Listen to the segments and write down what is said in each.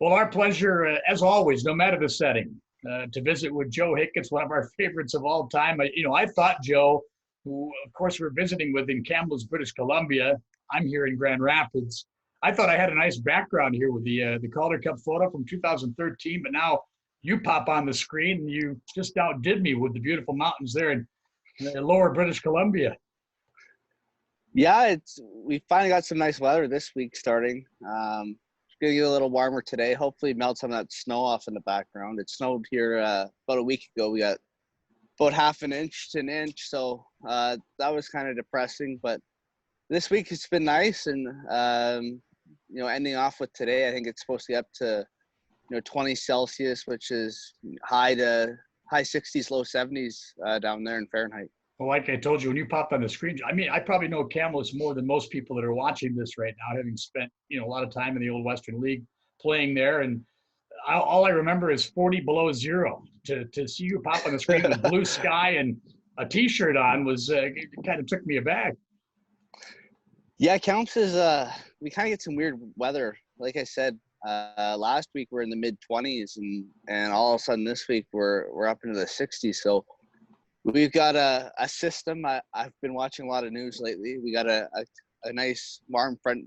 Well, our pleasure, as always, no matter the setting, to visit with Joe Hicketts, one of our favorites of all time. I thought Joe, who of course we're visiting with in Kamloops, British Columbia. I'm here in Grand Rapids. I thought I had a nice background here with the Calder Cup photo from 2013, but now you pop on the screen and you just outdid me with the beautiful mountains there in lower British Columbia. Yeah, we finally got some nice weather this week starting. It's gonna get a little warmer today. Hopefully melt some of that snow off in the background. It snowed here about a week ago. We got about half an inch to an inch, so that was kind of depressing. But this week it's been nice, and ending off with today, I think it's supposed to be up to 20 Celsius, which is high 60s, low 70s down there in Fahrenheit. Well, like I told you, when you popped on the screen, I mean, I probably know Kamloops more than most people that are watching this right now, having spent, a lot of time in the old Western League playing there. And all I remember is 40 below zero. To see you pop on the screen with blue sky and a T-shirt on it kind of took me aback. Yeah, Kamloops is, we kind of get some weird weather. Like I said, last week we're in the mid-20s, and all of a sudden this week we're up into the 60s. So we've got a system. I've been watching a lot of news lately. We got a nice warm front,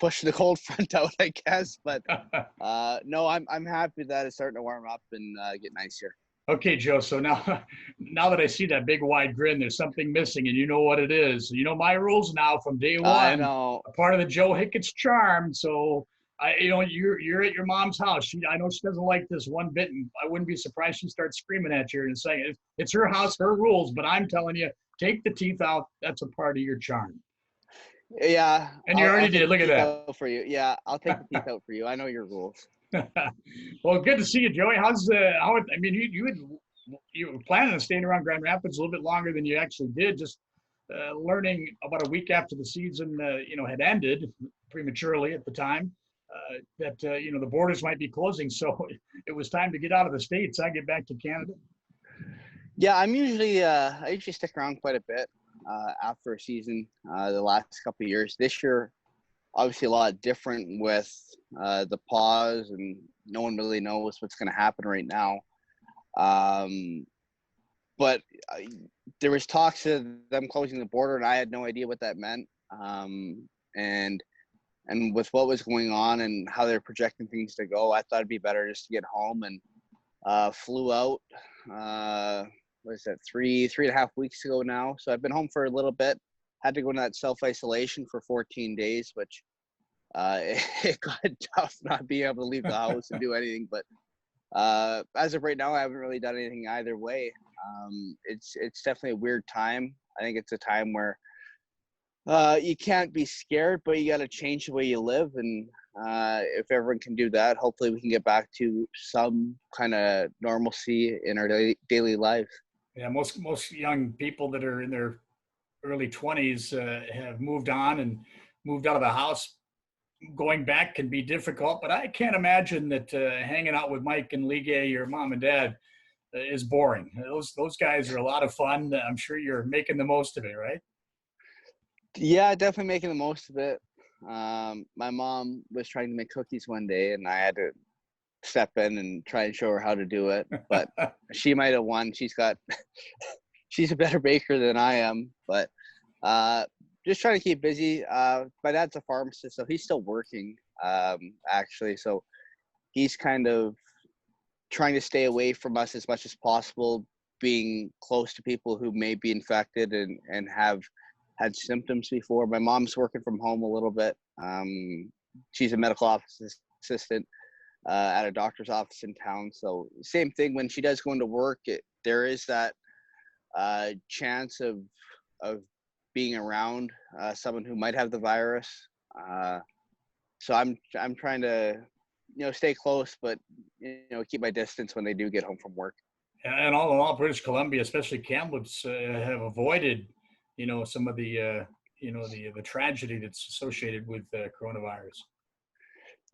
pushing the cold front out, I guess. But no, I'm happy that it's starting to warm up and get nice here. Okay, Joe. So now that I see that big wide grin, there's something missing, and you know what it is. You know my rules now from day one. I know. A part of the Joe Hicketts charm. So you're at your mom's house. I know she doesn't like this one bit, and I wouldn't be surprised she starts screaming at you and saying it's her house, her rules. But I'm telling you, take the teeth out. That's a part of your charm. Yeah, and you already did. Look at that. For you, yeah, I'll take the teeth out for you. I know your rules. Well, good to see you, Joey. I mean, you were planning on staying around Grand Rapids a little bit longer than you actually did. Just learning about a week after the season, had ended prematurely at the time. That the borders might be closing, so it was time to get out of the States. I get back to Canada. Yeah, I usually stick around quite a bit after a season. The last couple of years, this year, obviously a lot different with the pause, and no one really knows what's going to happen right now. But there was talks of them closing the border, and I had no idea what that meant. And with what was going on and how they're projecting things to go, I thought it'd be better just to get home, and flew out, what is that, 3.5 weeks ago now. So I've been home for a little bit, had to go into that self-isolation for 14 days, which it got tough not being able to leave the house and do anything. But as of right now, I haven't really done anything either way. It's definitely a weird time. I think it's a time where you can't be scared, but you got to change the way you live. And if everyone can do that, hopefully we can get back to some kind of normalcy in our daily lives. Yeah, most young people that are in their early 20s have moved on and moved out of the house. Going back can be difficult, but I can't imagine that hanging out with Mike and Ligue, your mom and dad, is boring. Those guys are a lot of fun. I'm sure you're making the most of it, right? Yeah, definitely making the most of it. My mom was trying to make cookies one day, and I had to step in and try and show her how to do it. But she might have won. She's a better baker than I am. But just trying to keep busy. My dad's a pharmacist, so he's still working, actually. So he's kind of trying to stay away from us as much as possible, being close to people who may be infected and have had symptoms before. My mom's working from home a little bit. She's a medical office assistant at a doctor's office in town. So same thing, when she does go into work, there is that chance of being around someone who might have the virus. So I'm trying to stay close, but keep my distance when they do get home from work. And all in all, British Columbia, especially Kamloops, have avoided some of the the tragedy that's associated with coronavirus.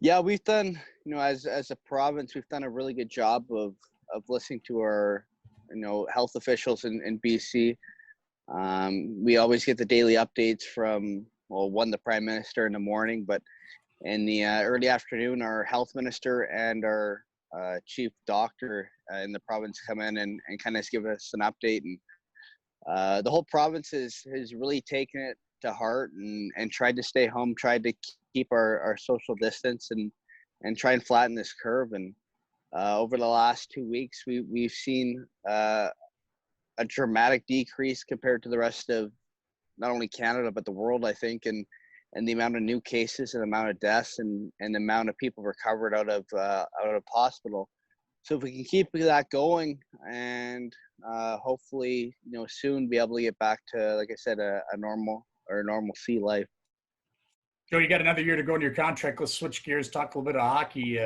Yeah, we've done, as a province, we've done a really good job of listening to our health officials in BC. We always get the daily updates from the Prime Minister in the morning, but in the early afternoon, our health minister and our chief doctor in the province come in and kind of give us an update. And the whole province has really taken it to heart and tried to stay home, tried to keep our social distance and try and flatten this curve. And over the last 2 weeks, we've seen a dramatic decrease compared to the rest of not only Canada, but the world, I think, and the amount of new cases and the amount of deaths and the amount of people recovered out of hospital. So if we can keep that going and hopefully, soon be able to get back to, like I said, a normal or normalcy life. Joe, you got another year to go in your contract. Let's switch gears, talk a little bit of hockey.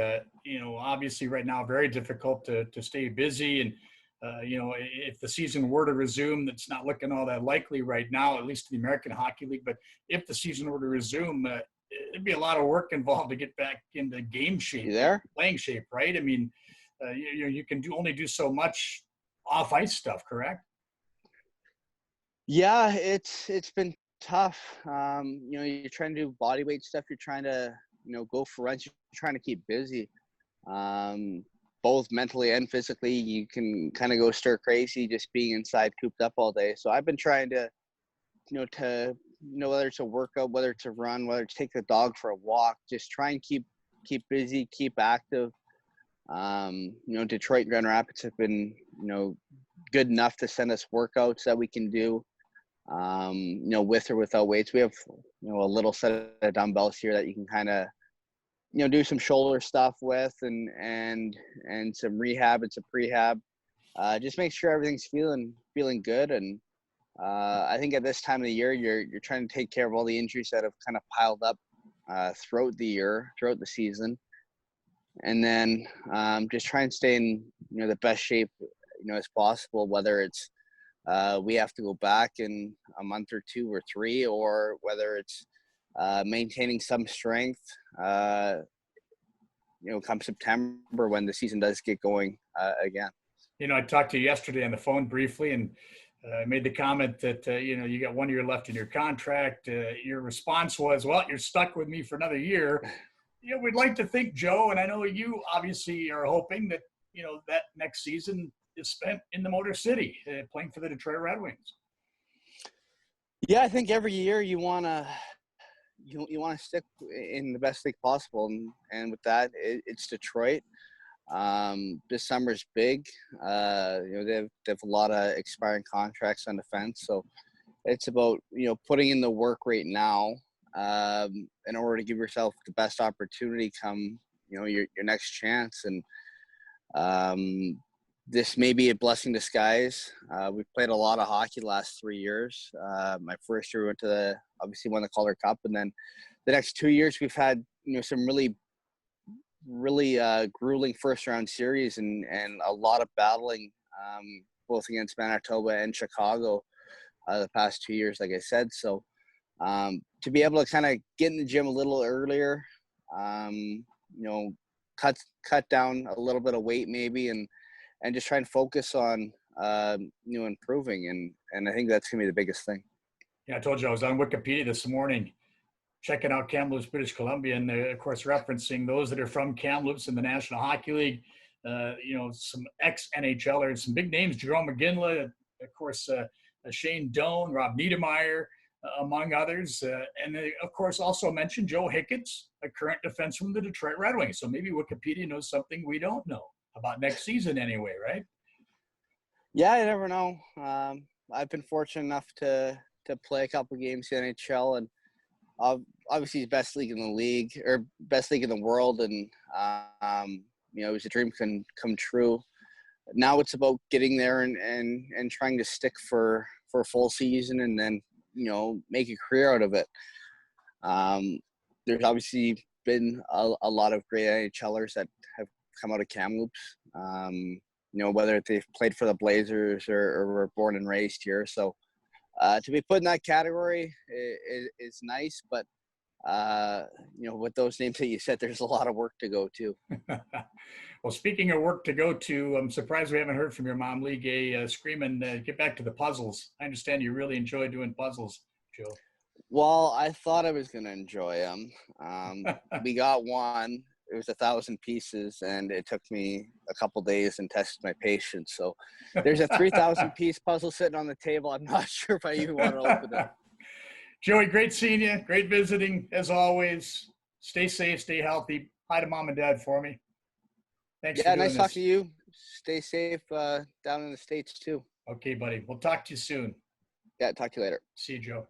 Obviously right now, very difficult to stay busy. And, if the season were to resume, that's not looking all that likely right now, at least in the American Hockey League. But if the season were to resume, it'd be a lot of work involved to get back into game shape, You there? playing shape, right? I mean, you can only do so much off ice stuff, correct? Yeah, it's been tough. You're trying to do body weight stuff. You're trying to, go for runs. You're trying to keep busy, both mentally and physically. You can kind of go stir crazy just being inside cooped up all day. So I've been trying to, whether it's a workout, whether it's a run, whether it's take the dog for a walk, just try and keep busy, keep active. Detroit and Grand Rapids have been, good enough to send us workouts that we can do. With or without weights. We have, a little set of dumbbells here that you can kind of, do some shoulder stuff with and some rehab and some prehab. Just make sure everything's feeling good. And I think at this time of the year, you're trying to take care of all the injuries that have kind of piled up throughout the season. And then just try and stay in, the best shape, as possible, whether it's we have to go back in a month or 2 or 3, or whether it's maintaining some strength, come September when the season does get going again. I talked to you yesterday on the phone briefly and made the comment that, you got 1 year left in your contract. Your response was, well, you're stuck with me for another year. We'd like to think, Joe, and I know you obviously are hoping that, that next season is spent in the Motor City playing for the Detroit Red Wings. Yeah, I think every year you want to stick in the best league possible, and with that, it's Detroit. This summer's big. They have a lot of expiring contracts on defense, so it's about putting in the work right now in order to give yourself the best opportunity come your next chance. And this may be a blessing in disguise. We've played a lot of hockey the last 3 years. My first year went to obviously won the Calder Cup, and then the next 2 years we've had some really grueling first round series and a lot of battling both against Manitoba and Chicago the past 2 years, like I said. So to be able to kind of get in the gym a little earlier, cut down a little bit of weight maybe, and just try and focus on, improving. And I think that's going to be the biggest thing. Yeah, I told you I was on Wikipedia this morning checking out Kamloops, British Columbia, and of course referencing those that are from Kamloops in the National Hockey League. Some ex-NHLers, some big names, Jerome McGinley, of course, Shane Doan, Rob Niedermeyer, among others. And they, of course, also mentioned Joe Hicketts, a current defenseman from the Detroit Red Wings. So maybe Wikipedia knows something we don't know about next season anyway, right? Yeah, I never know. I've been fortunate enough to play a couple games in the NHL, and obviously the best league in the league, or best league in the world. And, it was a dream come true. Now it's about getting there and trying to stick for a full season and then, make a career out of it. There's obviously been a lot of great NHLers that have come out of Kamloops, whether they've played for the Blazers or were born and raised here. So to be put in that category is nice, but with those names that you said, there's a lot of work to go to. Well, speaking of work to go to, I'm surprised we haven't heard from your mom, Lee Gay, screaming, get back to the puzzles. I understand you really enjoy doing puzzles, Joe. Well, I thought I was going to enjoy them. We got one. It was 1,000 pieces, and it took me a couple days and tested my patience. So there's a 3,000 piece puzzle sitting on the table. I'm not sure if I even want to open it. Joey, great seeing you. Great visiting as always. Stay safe, stay healthy. Hi to mom and dad for me. Thanks for doing nice this. talking to you. Stay safe down in the States too. Okay, buddy. We'll talk to you soon. Yeah, talk to you later. See you, Joe.